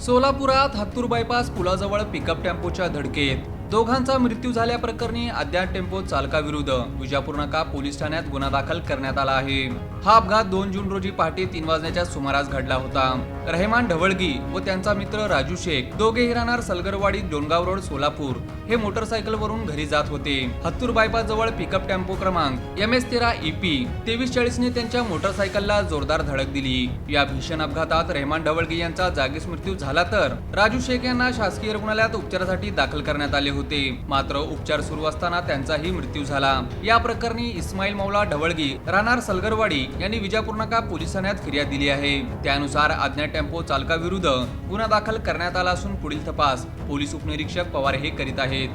सोलापुरात हत्तूर bypass पुलाजवळ pickup टेम्पोच्या धडकेत दोघांचा मृत्यू झाल्याप्रकरणी अज्ञात टेम्पो चालकाविरुद्ध विजापूर नाका पोलीस ठाण्यात गुन्हा दाखल करण्यात आला आहे। हा अपघात 2 जून रोजी पहाटे 3 वाजण्याच्या सुमारास घडला होता। रहमान ढवळगी व त्यांचा मित्र राजू शेख दोघेही राहणार सलगरवाडी डोणगाव रोड सोलापूर हे मोटरसायकलवरून घरी जात होते। हत्तूर बायपास जवळ पिकअप टेम्पो क्रमांक MS13 EP 2340 ने त्यांच्या मोटरसायकलला जोरदार धडक दिली। या भीषण अपघातात रहमान ढवळगी यांचा जागीच मृत्यू झाला तर राजू शेख यांना शासकीय रुग्णालयात उपचारासाठी दाखल करण्यात आले होते, मात्र उपचार सुरू असताना त्यांचाही मृत्यू झाला। या प्रकरणी इस्माईल मौला ढवळगी राहणार सलगरवाडी यांनी विजापूर नाका पोलीस ठाण्यात फिर्याद दिली आहे। त्यानुसार अज्ञात टेम्पो चालकाविरुद्ध गुन्हा दाखल करण्यात आला असून पुढील तपास पोलीस उपनिरीक्षक पवार हे करीत आहेत।